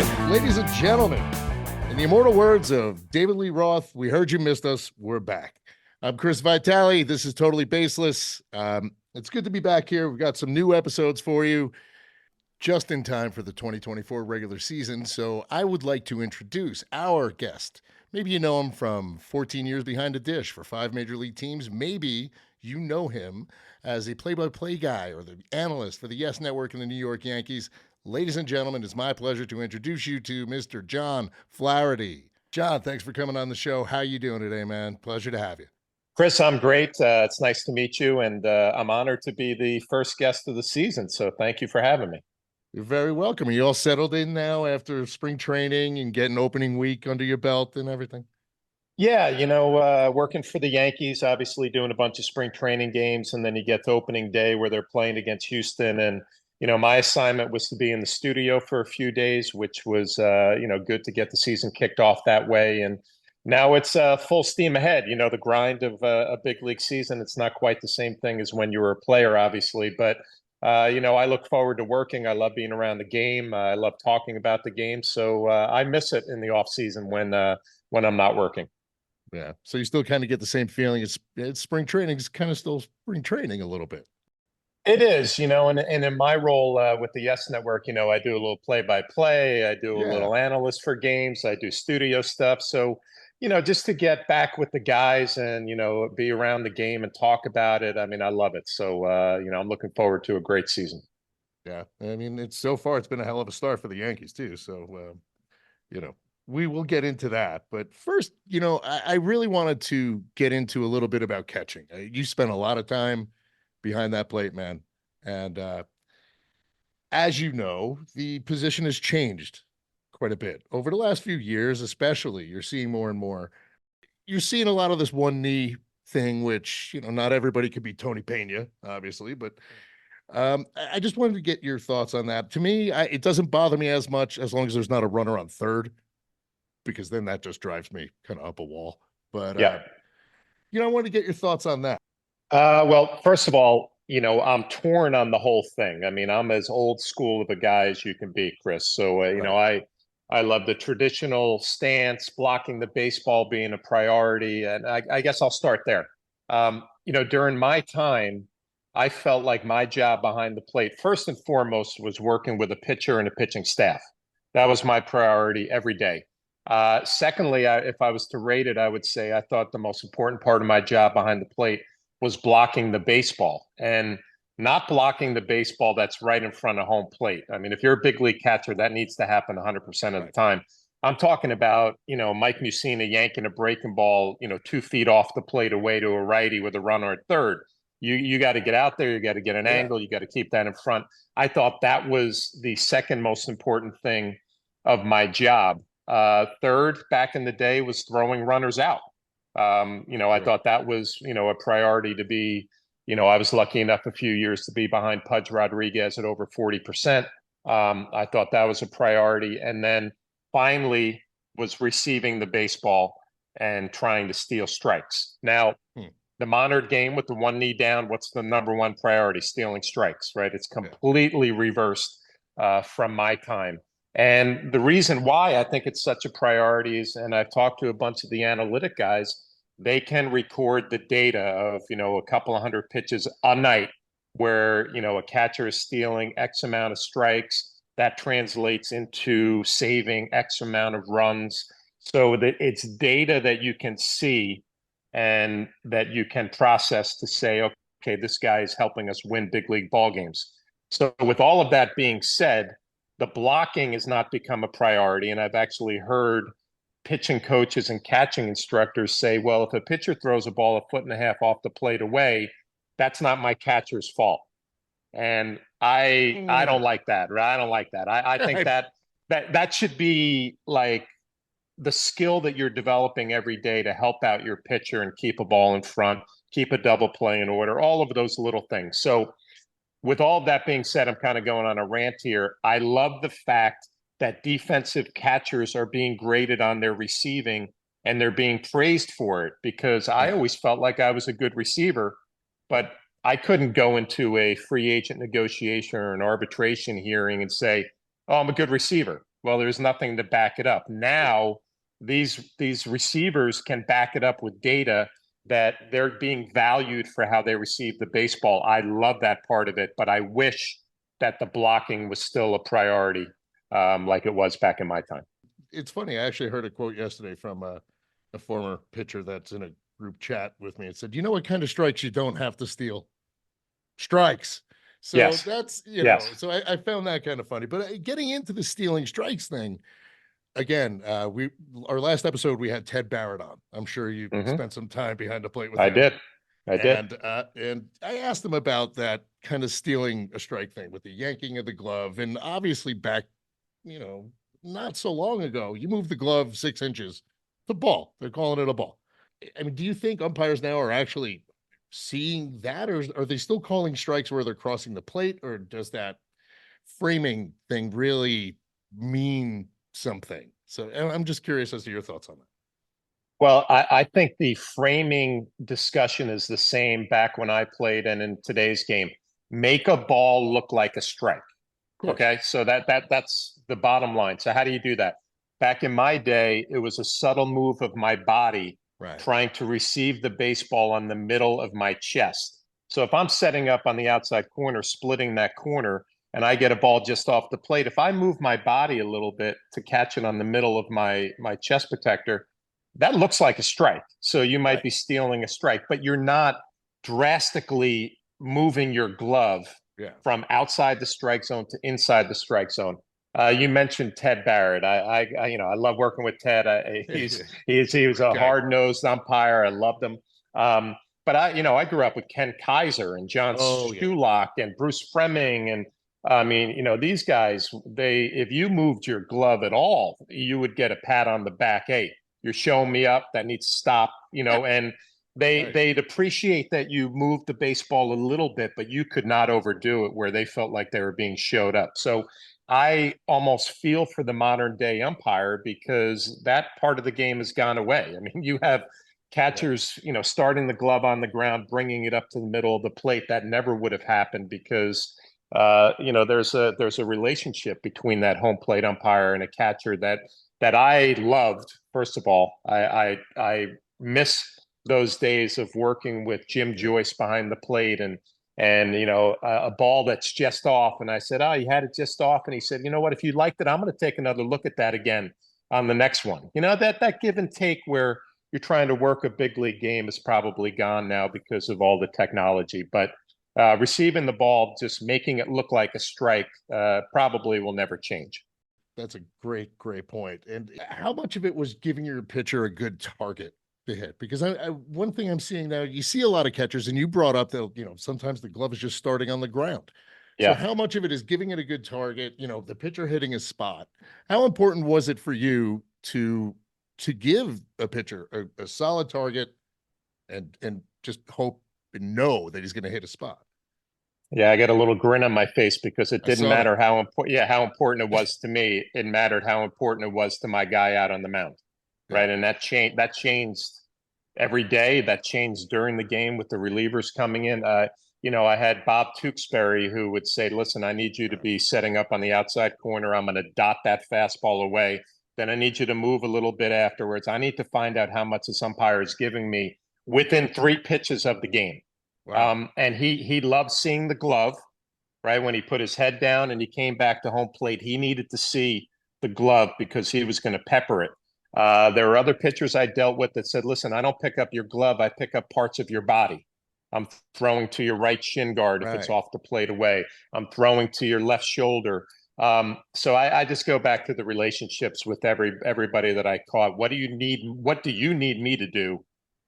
right, ladies and gentlemen, in the immortal words of David Lee Roth, we heard you missed us. We're back. I'm Chris Vitali. This is Totally Baseless. It's good to be back here. We've got some new episodes for you just in time for the 2024 regular season. So I would like to introduce our guest. Maybe you know him from 14 years behind a dish for 5 major league teams. Maybe you know him as a play-by-play guy or the analyst for the Yes Network and the New York Yankees. Ladies and gentlemen, it's my pleasure to introduce you to Mr. John Flaherty. John, thanks for coming on the show. How you doing today, man? Pleasure to have you. Chris, I'm great. It's nice to meet you, and I'm honored to be the first guest of the season. So thank you for having me. You're very welcome. Are you all settled in now after spring training and getting opening week under your belt and everything? Yeah, working for the Yankees, obviously doing a bunch of spring training games, and then you get to opening day where they're playing against Houston. And, my assignment was to be in the studio for a few days, which was, good to get the season kicked off that way. And now it's full steam ahead. The grind of a big league season, it's not quite the same thing as when you were a player, obviously. But, I look forward to working. I love being around the game. I love talking about the game. So I miss it in the off season when I'm not working. Yeah. So you still kind of get the same feeling. It's spring training is kind of still spring training a little bit. It is, and in my role with the Yes Network, I do a little play-by-play. I do a Yeah. little analyst for games. I do studio stuff. So, just to get back with the guys and, be around the game and talk about it. I mean, I love it. So, I'm looking forward to a great season. Yeah. I mean, it's been a hell of a start for the Yankees too. So, we will get into that. But first, I really wanted to get into a little bit about catching. You spent a lot of time behind that plate, man. And as you know, the position has changed quite a bit over the last few years, especially. You're seeing more and more. You're seeing a lot of this one knee thing, which, not everybody could be Tony Pena, obviously, but I just wanted to get your thoughts on that. To me, it doesn't bother me as much as long as there's not a runner on third, because then that just drives me kind of up a wall. But, Yeah. I wanted to get your thoughts on that. Well, first of all, I'm torn on the whole thing. I mean, I'm as old school of a guy as you can be, Chris. So, I love the traditional stance, blocking the baseball being a priority. And I guess I'll start there. During my time, I felt like my job behind the plate, first and foremost, was working with a pitcher and a pitching staff. That was my priority every day. Secondly, if I was to rate it, I would say I thought the most important part of my job behind the plate was blocking the baseball, and not blocking the baseball that's right in front of home plate. I mean, if you're a big league catcher, that needs to happen 100% of the time. I'm talking about, Mike Mussina yanking a breaking ball, 2 feet off the plate away to a righty with a runner at third. You got to get out there. You got to get an angle. You got to keep that in front. I thought that was the second most important thing of my job. Third, back in the day, was throwing runners out. I thought that was, a priority to be, I was lucky enough a few years to be behind Pudge Rodriguez at over 40%. I thought that was a priority. And then finally was receiving the baseball and trying to steal strikes. Now, the modern game with the one knee down, what's the number one priority? Stealing strikes, right? It's completely reversed from my time. And the reason why I think it's such a priority is, and I've talked to a bunch of the analytic guys, they can record the data of, a couple of hundred pitches a night where, a catcher is stealing X amount of strikes. That translates into saving X amount of runs. So that it's data that you can see and that you can process to say, okay, this guy is helping us win big league ball games. So with all of that being said, the blocking has not become a priority. And I've actually heard pitching coaches and catching instructors say, well, if a pitcher throws a ball 1.5 feet off the plate away, that's not my catcher's fault. And I don't like that. Right? I don't like that. I think that should be like the skill that you're developing every day to help out your pitcher and keep a ball in front, keep a double play in order, all of those little things. So with all of that being said, I'm kind of going on a rant here. I love the fact that defensive catchers are being graded on their receiving and they're being praised for it, because I always felt like I was a good receiver, but I couldn't go into a free agent negotiation or an arbitration hearing and say, oh, I'm a good receiver. Well, there's nothing to back it up. Now, these receivers can back it up with data that they're being valued for how they receive the baseball. I love that part of it, but I wish that the blocking was still a priority, like it was back in my time. It's funny. I actually heard a quote yesterday from a former pitcher that's in a group chat with me. It said, "You know what kind of strikes you don't have to steal? Strikes." So Yes, that's, yes. so I found that kind of funny. But getting into the stealing strikes thing again, our last episode we had Ted Barrett on. I'm sure you Hmm. spent some time behind the plate with I him. did. I did. And I asked him about that kind of stealing a strike thing with the yanking of the glove. And obviously back, you know, not so long ago, you moved the glove 6 inches. The ball. They're calling it a ball. I mean, do you think umpires now are actually seeing that, or are they still calling strikes where they're crossing the plate, or does that framing thing really mean something? So I'm just curious as to your thoughts on that. Well, I think the framing discussion is the same back when I played and in today's game. Make a ball look like a strike. Of course. Okay, so that's the bottom line. So how do you do that? Back in my day, it was a subtle move of my body Right. trying to receive the baseball on the middle of my chest. So if I'm setting up on the outside corner, splitting that corner, and I get a ball just off the plate, if I move my body a little bit to catch it on the middle of my chest protector, that looks like a strike. So you might Right. be stealing a strike, but you're not drastically moving your glove Yeah. from outside the strike zone to inside the strike zone. You mentioned Ted Barrett. I love working with Ted. He was a Okay. hard nosed umpire. I loved him. But I grew up with Ken Kaiser and John Oh yeah. Shulock and Bruce Fremming, and I mean, these guys. If you moved your glove at all, you would get a pat on the back. Hey, you're showing me up. That needs to stop. And Right. they'd appreciate that you moved the baseball a little bit, but you could not overdo it where they felt like they were being showed up. So I almost feel for the modern day umpire because that part of the game has gone away. I mean, you have Right. catchers, starting the glove on the ground, bringing it up to the middle of the plate. That never would have happened because there's a relationship between that home plate umpire and a catcher that I loved. First of all, I miss those days of working with Jim Yeah. Joyce behind the plate and a ball that's just off. And I said, "Oh, you had it just off." And he said, "You know what? If you liked it, I'm going to take another look at that again on the next one." That give and take where you're trying to work a big league game is probably gone now because of all the technology. But receiving the ball, just making it look like a strike, probably will never change. That's a great point. And how much of it was giving your pitcher a good target to hit? Because one thing I'm seeing now, you see a lot of catchers, and you brought up that, sometimes the glove is just starting on the ground. So Yeah. how much of it is giving it a good target, the pitcher hitting a spot? How important was it for you to give a pitcher a solid target and just hope and know that he's going to hit a spot? Yeah, I got a little grin on my face because it I didn't saw that. matter how important, yeah, how important it was to me. It mattered how important it was to my guy out on the mound, Yeah. right? And that changed every day. That changed during the game with the relievers coming in. I had Bob Tewksbury who would say, "Listen, I need you to be setting up on the outside corner. I'm going to dot that fastball away. Then I need you to move a little bit afterwards. I need to find out how much this umpire is giving me within 3 pitches of the game." Wow. And he loved seeing the glove, right? When he put his head down and he came back to home plate, he needed to see the glove because he was going to pepper it. There were other pitchers I dealt with that said, "Listen, I don't pick up your glove. I pick up parts of your body. I'm throwing to your right shin guard if it's Right. off the plate away. I'm throwing to your left shoulder." So I just go back to the relationships with everybody that I caught. What do you need? What do you need me to do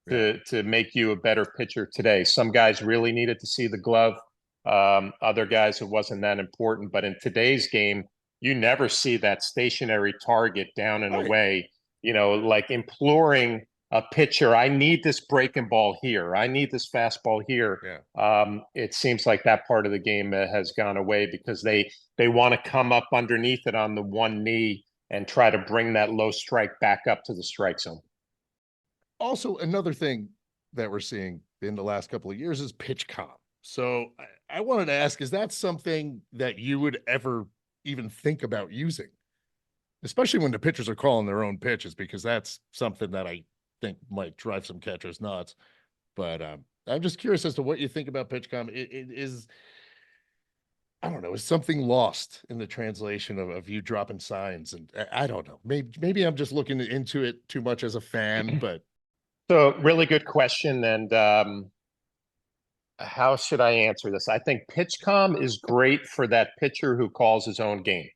Yeah. to make you a better pitcher today? Some guys really needed to see the glove. Other guys, it wasn't that important. But in today's game, you never see that stationary target down and Right. away, like imploring a pitcher, "I need this breaking ball here. I need this fastball here." Yeah. It seems like that part of the game has gone away because they want to come up underneath it on the one knee and try to bring that low strike back up to the strike zone. Also, another thing that we're seeing in the last couple of years is pitch comp. So I wanted to ask, is that something that you would ever even think about using? especially when the pitchers are calling their own pitches, because that's something that I think might drive some catchers nuts. But I'm just curious as to what you think about PitchCom. It is, I don't know, is something lost in the translation of you dropping signs? And I don't know. Maybe I'm just looking into it too much as a fan, but So really good question. And how should I answer this? I think PitchCom is great for that pitcher who calls his own game.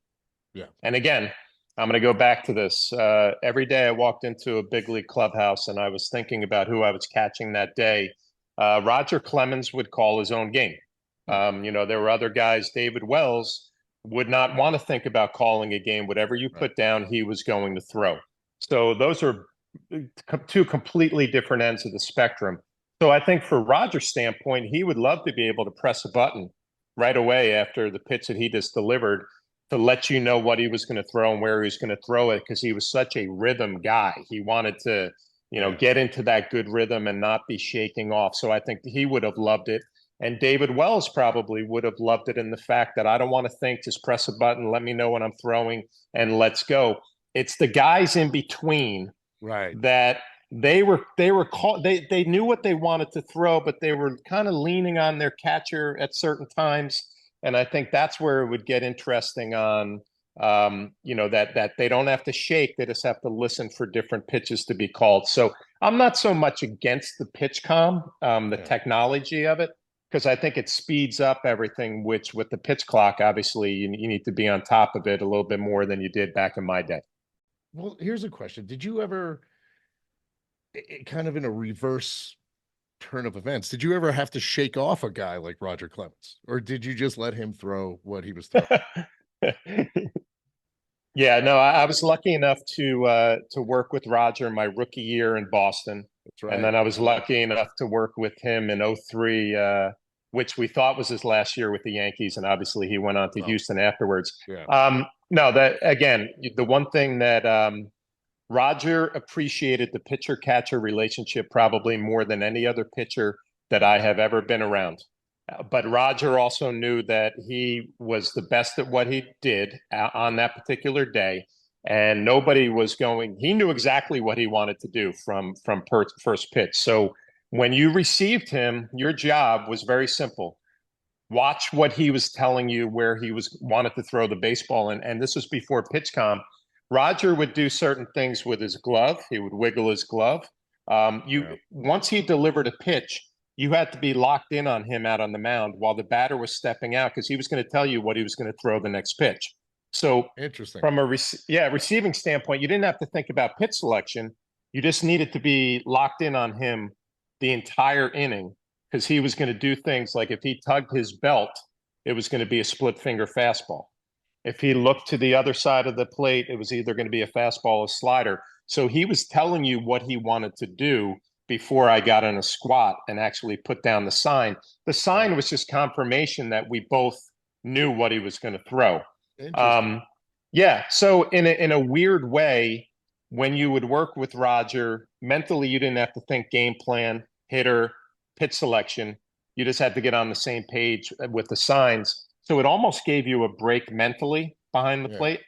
yeah, And again, I'm going to go back to this. Every day I walked into a big league clubhouse and I was thinking about who I was catching that day. Roger Clemens would call his own game. There were other guys. David Wells would not want to think about calling a game. Whatever you right. put down, he was going to throw. So those are two completely different ends of the spectrum. So I think for Roger's standpoint, he would love to be able to press a button right away after the pitch that he just delivered to let you know what he was going to throw and where he was going to throw it, because he was such a rhythm guy. He wanted to, Yeah. get into that good rhythm and not be shaking off. So I think he would have loved it. And David Wells probably would have loved it in the fact that I don't want to think, just press a button, let me know when I'm throwing, and let's go. It's the guys in between Right. that they knew what they wanted to throw, but they were kind of leaning on their catcher at certain times. And I think that's where it would get interesting on that they don't have to shake, they just have to listen for different pitches to be called. So I'm not so much against the the Yeah. technology of it, because I think it speeds up everything, which with the pitch clock, obviously you need to be on top of it a little bit more than you did back in my day. Well, here's a question. Did you ever, kind of in a reverse turn of events, did you ever have to shake off a guy like Roger Clemens, or did you just let him throw what he was throwing? Yeah, no, I was lucky enough to work with Roger my rookie year in Boston. That's And right. then I was lucky enough to work with him in '03, which we thought was his last year with the Yankees. And obviously he went on to Well, Houston afterwards. yeah. No, that again, the one thing that Roger appreciated the pitcher catcher relationship probably more than any other pitcher that I have ever been around. But Roger also knew that he was the best at what he did on that particular day. And nobody was going, he knew exactly what he wanted to do from first pitch. So when you received him, your job was very simple. Watch what he was telling you, where he was wanted to throw the baseball. And this was before PitchCom. Roger would do certain things with his glove. He would wiggle his glove. Yeah. Once he delivered a pitch, you had to be locked in on him out on the mound while the batter was stepping out, because he was going to tell you what he was going to throw the next pitch. So Interesting. from a receiving standpoint, you didn't have to think about pitch selection. You just needed to be locked in on him the entire inning, because he was going to do things like if he tugged his belt, it was going to be a split finger fastball. If he looked to the other side of the plate, it was either going to be a fastball or slider. So he was telling you what he wanted to do before I got in a squat and actually put down the sign. The sign Wow. was just confirmation that we both knew what he was going to throw. Interesting. Um, yeah. So in a weird way, when you would work with Roger, mentally you didn't have to think game plan, hitter, pitch selection. You just had to get on the same page with the signs. So it almost gave you a break mentally behind the Yeah. plate,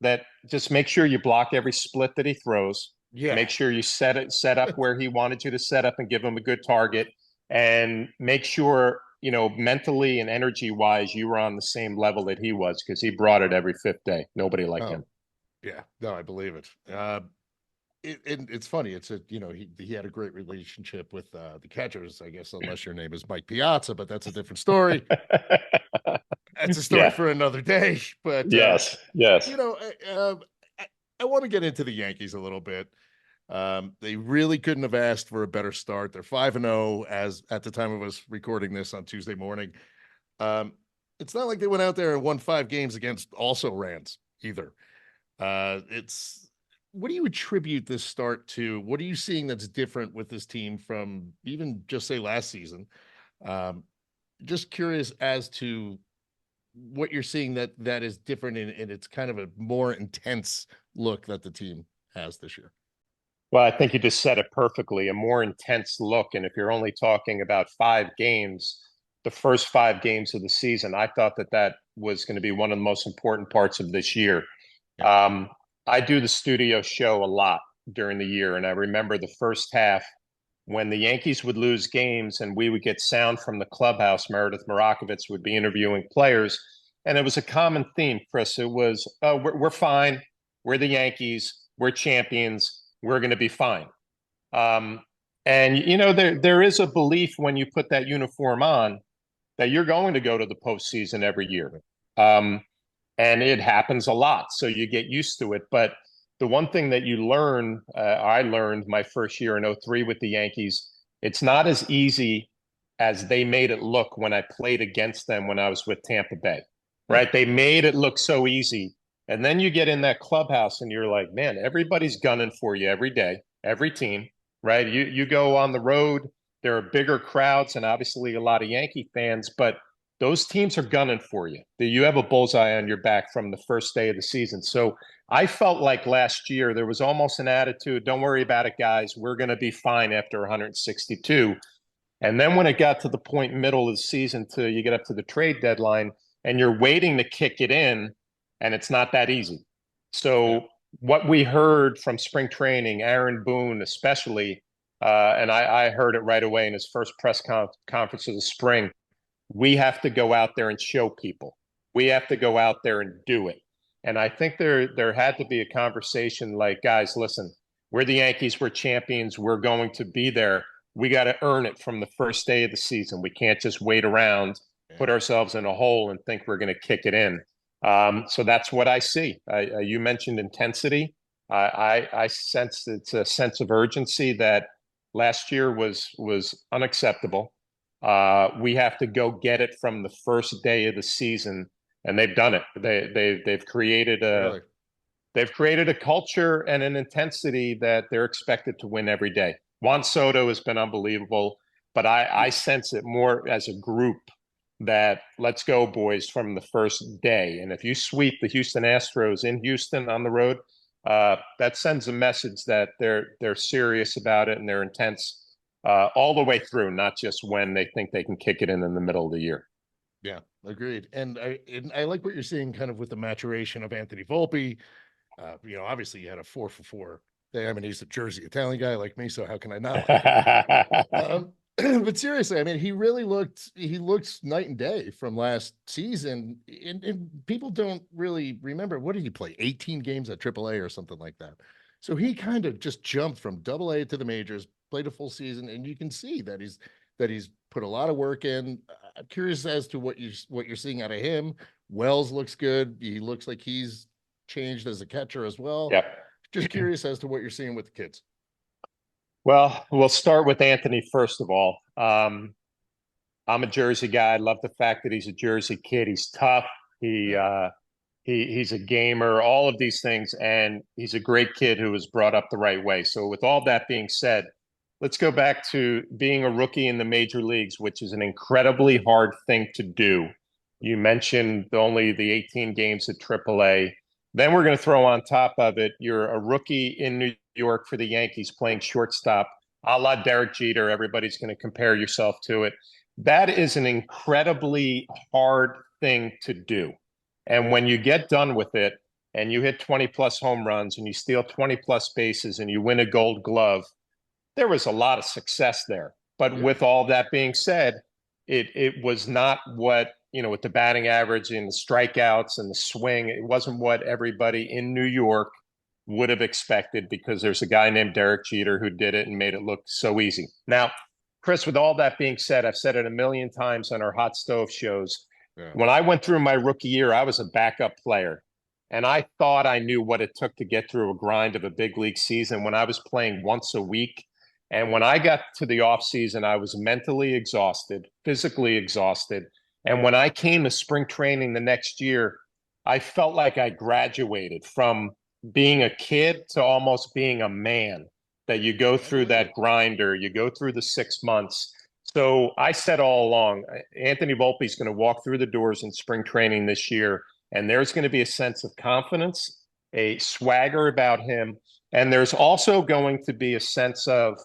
that just make sure you block every split that he throws. Yeah. Make sure you set up where he wanted you to set up and give him a good target, and make sure, mentally and energy wise, you were on the same level that he was, because he brought it every fifth day. Nobody like Oh, him. yeah. No, I believe it. It's funny. He had a great relationship with the catchers, I guess, unless your name is Mike Piazza, but that's a different story. That's a story Yeah. for another day. But Yes. Yes. you know, I want to get into the Yankees a little bit. They really couldn't have asked for a better start. They're 5-0 as at the time of us recording this on Tuesday morning. Um, it's not like they went out there and won 5 games against also Rans either. It's What do you attribute this start to? What are you seeing that's different with this team from even just say last season? Um, just curious as to what you're seeing that is different and it's kind of a more intense look that the team has this year. Well, I think you just said it perfectly, a more intense look. And if you're only talking about 5 games, the first 5 games of the season, I thought that was going to be one of the most important parts of this year. Yeah. Um, I do the studio show a lot during the year, and I remember the first half when the Yankees would lose games and we would get sound from the clubhouse. Meredith Marakovitz would be interviewing players, and it was a common theme, Chris. It was, "Oh, we're fine. We're the Yankees. We're champions. We're going to be fine." Um, and there is a belief when you put that uniform on that you're going to go to the postseason every year. Um, and it happens a lot. So you get used to it. But the one thing that you learn, I learned my first year in '03 with the Yankees, it's not as easy as they made it look when I played against them when I was with Tampa Bay, right? They made it look so easy. And then you get in that clubhouse and you're like, man, everybody's gunning for you every day, every team, right? You go on the road, there are bigger crowds and obviously a lot of Yankee fans, but those teams are gunning for you. You have a bullseye on your back from the first day of the season. So I felt like last year there was almost an attitude, don't worry about it, guys. We're going to be fine after 162. And then when it got to the point middle of the season to you get up to the trade deadline and you're waiting to kick it in, and it's not that easy. So what we heard from spring training, Aaron Boone especially, and I heard it right away in his first press conference of the spring, we have to go out there and show people. We have to go out there and do it. And I think there had to be a conversation like, guys, listen, we're the Yankees, we're champions, we're going to be there. We got to earn it from the first day of the season. We can't just wait around, put ourselves in a hole, and think we're going to kick it in. So that's what I see. You mentioned intensity. I sense it's a sense of urgency that last year was unacceptable. We have to go get it from the first day of the season, and they've done it. They've created a culture and an intensity that they're expected to win every day. Juan Soto has been unbelievable, but I sense it more as a group that let's go, boys, from the first day. And if you sweep the Houston Astros in Houston on the road, that sends a message that they're serious about it and they're intense all the way through, not just when they think they can kick it in the middle of the year. Yeah, agreed. And I like what you're seeing kind of with the maturation of Anthony Volpe. Obviously you had a 4-for-4 thing. I mean, he's a Jersey Italian guy like me, so how can I not like but seriously, I mean, he looks night and day from last season. And people don't really remember, what did he play? 18 games at AAA or something like that. So he kind of just jumped from AA to the majors, played a full season, and you can see that he's put a lot of work in. I'm curious as to what you're seeing out of him. Wells looks good. He looks like he's changed as a catcher as well. Yep. Just curious as to what you're seeing with the kids. Well, we'll start with Anthony first of all. I'm a Jersey guy. I love the fact that he's a Jersey kid. He's tough. He's a gamer. All of these things, and he's a great kid who was brought up the right way. So, with all that being said, let's go back to being a rookie in the major leagues, which is an incredibly hard thing to do. You mentioned only the 18 games at AAA. Then we're going to throw on top of it, you're a rookie in New York for the Yankees playing shortstop, a la Derek Jeter. Everybody's going to compare yourself to it. That is an incredibly hard thing to do. And when you get done with it and you hit 20 plus home runs and you steal 20 plus bases and you win a gold glove, there was a lot of success there. But with all that being said, it was not what, with the batting average and the strikeouts and the swing, it wasn't what everybody in New York would have expected because there's a guy named Derek Jeter who did it and made it look so easy. Now, Chris, with all that being said, I've said it a million times on our hot stove shows. Yeah. When I went through my rookie year, I was a backup player. And I thought I knew what it took to get through a grind of a big league season when I was playing once a week. And when I got to the offseason, I was mentally exhausted, physically exhausted. And when I came to spring training the next year, I felt like I graduated from being a kid to almost being a man, that you go through that grinder, you go through the 6 months. So I said all along, Anthony Volpe is going to walk through the doors in spring training this year, and there's going to be a sense of confidence, a swagger about him. And there's also going to be a sense of,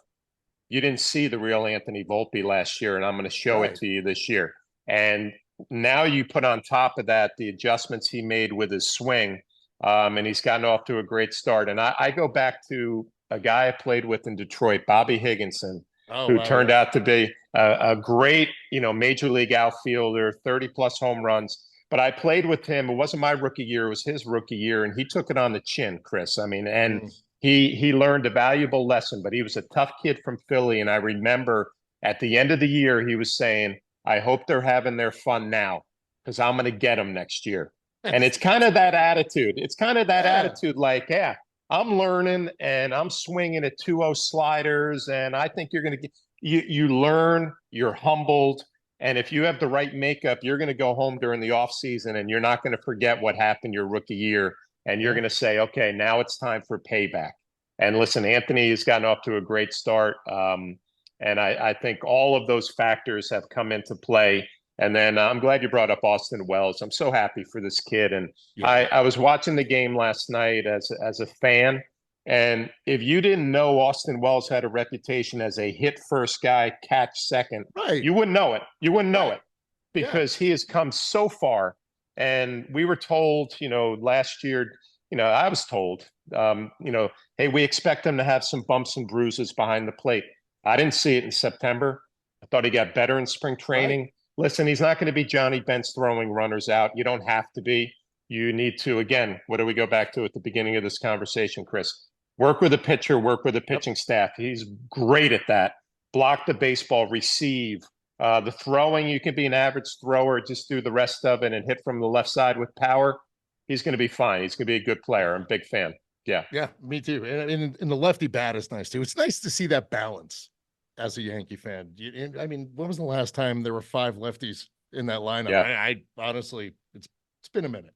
you didn't see the real Anthony Volpe last year, and I'm going to show it to you this year. And now you put on top of that the adjustments he made with his swing. and he's gotten off to a great start. And I go back to a guy I played with in Detroit, Bobby Higginson, Oh, who wow. turned Yeah. out to be a great, major league outfielder, 30 plus home runs. But I played with him. It wasn't my rookie year; it was his rookie year, and he took it on the chin, Chris. I mean, and Mm. he learned a valuable lesson. But he was a tough kid from Philly, and I remember at the end of the year, he was saying, "I hope they're having their fun now, because I'm going to get them next year." And it's kind of that attitude. It's kind of that Yeah. attitude, like, yeah, I'm learning and I'm swinging at 2-0 sliders, and I think you're going to get you learn, you're humbled, and if you have the right makeup, you're going to go home during the off season and you're not going to forget what happened your rookie year, and you're Yeah. going to say, okay, now it's time for payback. And listen, Anthony has gotten off to a great start, and I think all of those factors have come into play. And then I'm glad you brought up Austin Wells. I'm so happy for this kid, and Yeah. I was watching the game last night as a fan. And if you didn't know Austin Wells had a reputation as a hit first guy, catch second, Right. you wouldn't know it. You wouldn't know Right. it Yeah. because he has come so far. And we were told, last year, I was told, hey, we expect him to have some bumps and bruises behind the plate. I didn't see it in September. I thought he got better in spring Right. training. Listen, he's not going to be Johnny Bench throwing runners out. You don't have to be. You need to, again, what do we go back to at the beginning of this conversation, Chris? Work with a pitcher, work with a Yep. pitching staff. He's great at that. Block the baseball, receive. The throwing, you can be an average thrower, just do the rest of it and hit from the left side with power. He's going to be fine. He's going to be a good player. I'm a big fan. Yeah. Yeah, me too. And the lefty bat is nice too. It's nice to see that balance as a Yankee fan. I mean, when was the last time there were five lefties in that lineup? Yeah. I honestly, it's been a minute.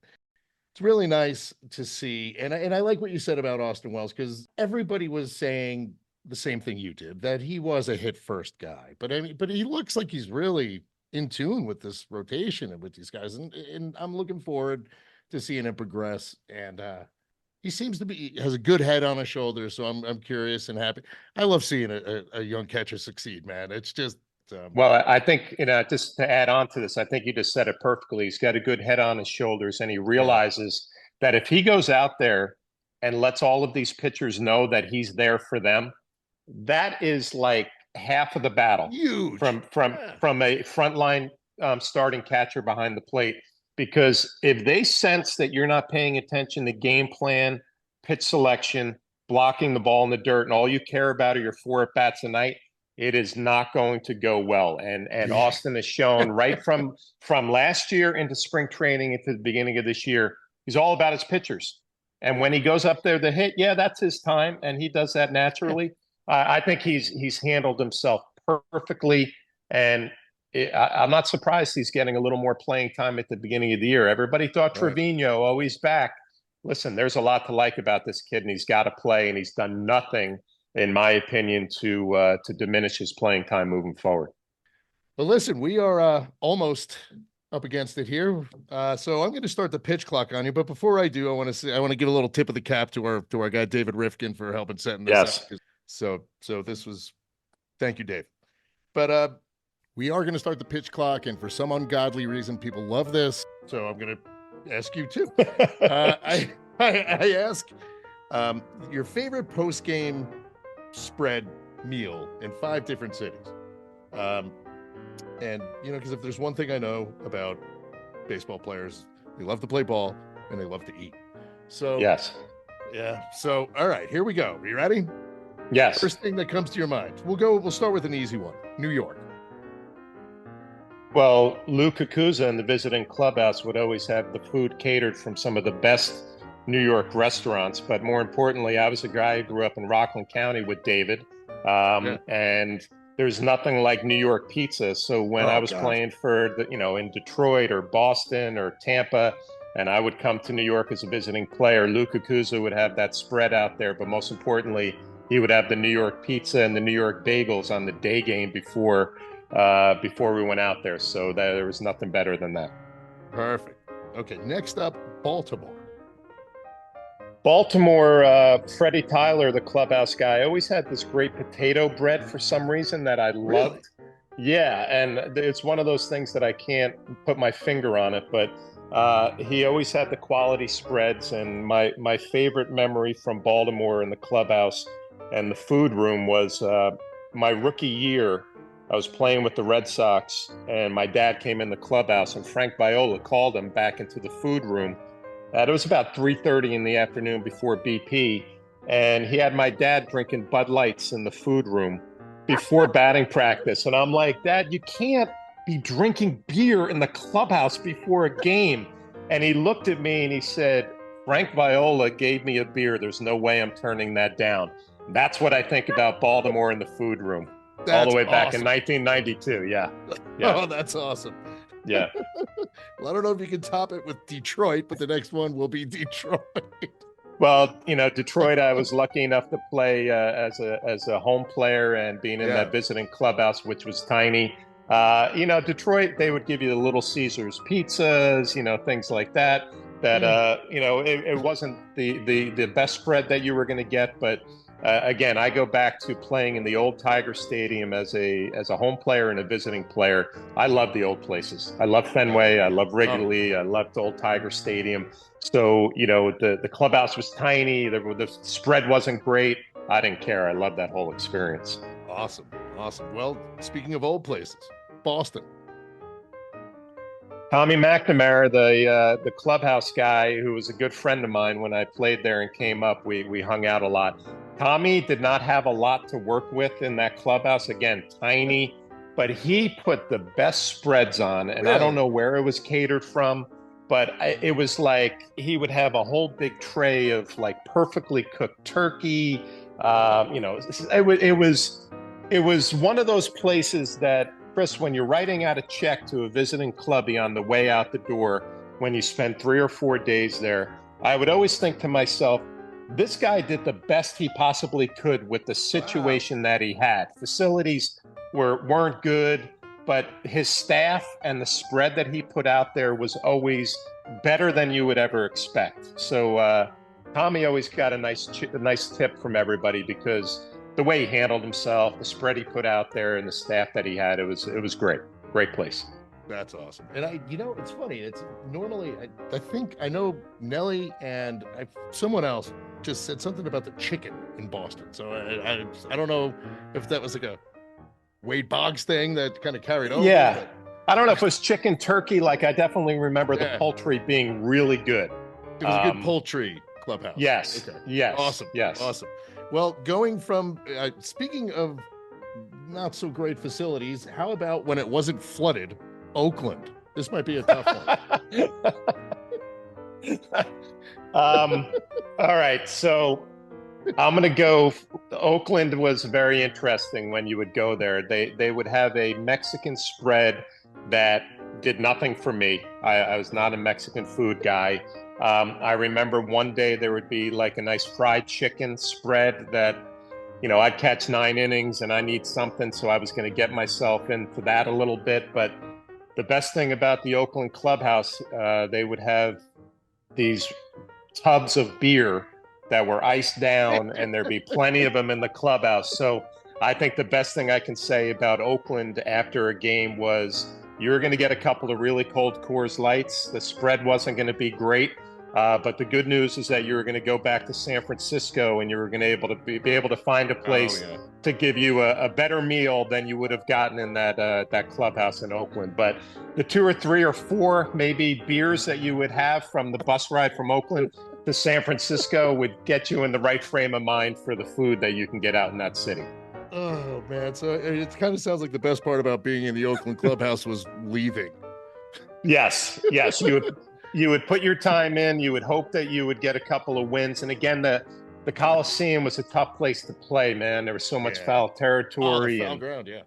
It's really nice to see, and I like what you said about Austin Wells, because everybody was saying the same thing you did, that he was a hit first guy. But I mean, but he looks like he's really in tune with this rotation and with these guys, and I'm looking forward to seeing him progress. And he seems to be has a good head on his shoulders, so I'm curious and happy. I love seeing a young catcher succeed, man. It's just Well, I think, just to add on to this, I think you just said it perfectly. He's got a good head on his shoulders, and he yeah, realizes that if he goes out there and lets all of these pitchers know that he's there for them, that is like half of the battle huge. from Yeah, from a frontline starting catcher behind the plate. Because if they sense that you're not paying attention to game plan, pitch selection, blocking the ball in the dirt, and all you care about are your four at bats a night, it is not going to go well. And yeah. Austin has shown right from last year into spring training into the beginning of this year, he's all about his pitchers. And when he goes up there to hit, yeah, that's his time, and he does that naturally. I think he's handled himself perfectly, and I'm not surprised he's getting a little more playing time at the beginning of the year. Everybody thought Right. Trevino, oh, he's back. Listen, there's a lot to like about this kid, and he's got to play, and he's done nothing, in my opinion, to diminish his playing time moving forward. But listen, we are almost up against it here. So I'm going to start the pitch clock on you. But before I do, I want to give a little tip of the cap to our guy David Rifkin for helping setting this Yes. up. So this was thank you, Dave. But we are going to start the pitch clock, and for some ungodly reason, people love this. So I'm going to ask you too. I ask your favorite post game spread meal in 5 different cities. And because if there's one thing I know about baseball players, they love to play ball and they love to eat. So yes. Yeah. So all right, here we go. Are you ready? Yes. First thing that comes to your mind. We'll start with an easy one. New York. Well, Lou Kakuza in the visiting clubhouse would always have the food catered from some of the best New York restaurants. But more importantly, I was a guy who grew up in Rockland County with David. And there's nothing like New York pizza. So when I was playing for in Detroit or Boston or Tampa, and I would come to New York as a visiting player, Lou Kakuza would have that spread out there. But most importantly, he would have the New York pizza and the New York bagels on the day game before we went out there. So there was nothing better than that. Perfect. Okay, next up, Baltimore. Baltimore, Freddie Tyler, the clubhouse guy, always had this great potato bread for some reason that I loved. Really? Yeah, and it's one of those things that I can't put my finger on it, but He always had the quality spreads, and my favorite memory from Baltimore in the clubhouse and the food room was my rookie year. I was playing with the Red Sox, and my dad came in the clubhouse, and Frank Viola called him back into the food room. It was about 3:30 in the afternoon before BP, and he had my dad drinking Bud Lights in the food room before batting practice. And I'm like, Dad, you can't be drinking beer in the clubhouse before a game. And he looked at me and he said, Frank Viola gave me a beer. There's no way I'm turning that down. That's what I think about Baltimore in the food room all the That's way back in awesome. 1992. Yeah. Yeah. Oh, that's awesome. Yeah. Well, I don't know if you can top it with Detroit, but the next one will be Detroit. Well, Detroit, I was lucky enough to play as a home player and being in Yeah. that visiting clubhouse, which was tiny. Detroit, they would give you the Little Caesars pizzas, things like that. That it wasn't the best spread that you were going to get, but again, I go back to playing in the old Tiger Stadium as a home player and a visiting player. I love the old places. I love Fenway. I love Wrigley. I loved old Tiger Stadium. So, the clubhouse was tiny. The spread wasn't great. I didn't care. I loved that whole experience. Awesome. Awesome. Well, speaking of old places, Boston. Tommy McNamara, the clubhouse guy, who was a good friend of mine when I played there and came up, we hung out a lot. Tommy did not have a lot to work with in that clubhouse. Again, tiny, but he put the best spreads on, and I don't Really? know where it was catered from, but it was like he would have a whole big tray of like perfectly cooked turkey. It was one of those places that, Chris, when you're writing out a check to a visiting clubby on the way out the door, when you spend 3 or 4 days there, I would always think to myself, this guy did the best he possibly could with the Wow. situation that he had. Facilities weren't good, but his staff and the spread that he put out there was always better than you would ever expect. So Tommy always got a nice tip from everybody because the way he handled himself, the spread he put out there, and the staff that he had, it was great. Great place. That's awesome. And it's funny. It's normally, I think I know Nelly and someone else just said something about the chicken in Boston. So I don't know if that was like a Wade Boggs thing that kind of carried over. Yeah. But I don't know if it was chicken turkey. Like I definitely remember the yeah, poultry being really good. it was a good poultry clubhouse. Yes. Okay. Yes. Awesome. Yes. Awesome. Well, going from speaking of not so great facilities, how about when it wasn't flooded, Oakland? This might be a tough one. All right. So I'm going to go. Oakland was very interesting when you would go there. They would have a Mexican spread that did nothing for me. I was not a Mexican food guy. I remember one day there would be like a nice fried chicken spread that, I'd catch 9 innings and I need something. So I was going to get myself into that a little bit. But the best thing about the Oakland clubhouse, they would have these tubs of beer that were iced down, and there'd be plenty of them in the clubhouse. So I think the best thing I can say about Oakland after a game was you were going to get a couple of really cold Coors Lights. The spread wasn't going to be great. But the good news is that you were going to go back to San Francisco and you were going to be able to find a place to give you a better meal than you would have gotten in that clubhouse in Oakland. But the 2 or 3 or 4 maybe beers that you would have from the bus ride from Oakland to San Francisco would get you in the right frame of mind for the food that you can get out in that city. Oh man, so it kind of sounds like the best part about being in the Oakland clubhouse was leaving. Yes, yes, you would put your time in. You would hope that you would get a couple of wins. And again, the Coliseum was a tough place to play, man. There was so much foul Oh, the territory, foul and ground, yeah.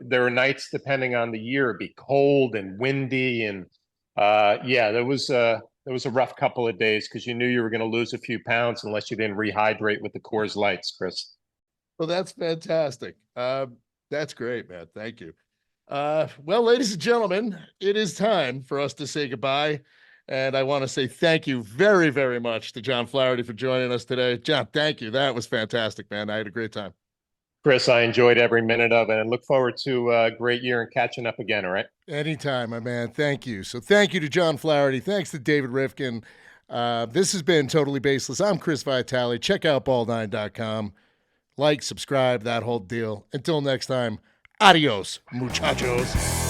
there were nights depending on the year, it'd be cold and windy, and yeah, there was a rough couple of days because you knew you were going to lose a few pounds unless you didn't rehydrate with the Coors Lights, Chris. Well, that's fantastic. That's great, man. Thank you. Well, ladies and gentlemen, it is time for us to say goodbye. And I want to say thank you very, very much to John Flaherty for joining us today. John, thank you. That was fantastic, man. I had a great time. Chris, I enjoyed every minute of it and look forward to a great year and catching up again. All right. Anytime, my man. Thank you. So thank you to John Flaherty. Thanks to David Rifkin. This has been Totally Baseless. I'm Chris Vitali. Check out BallNine.com. Like, subscribe, that whole deal. Until next time, adios, muchachos.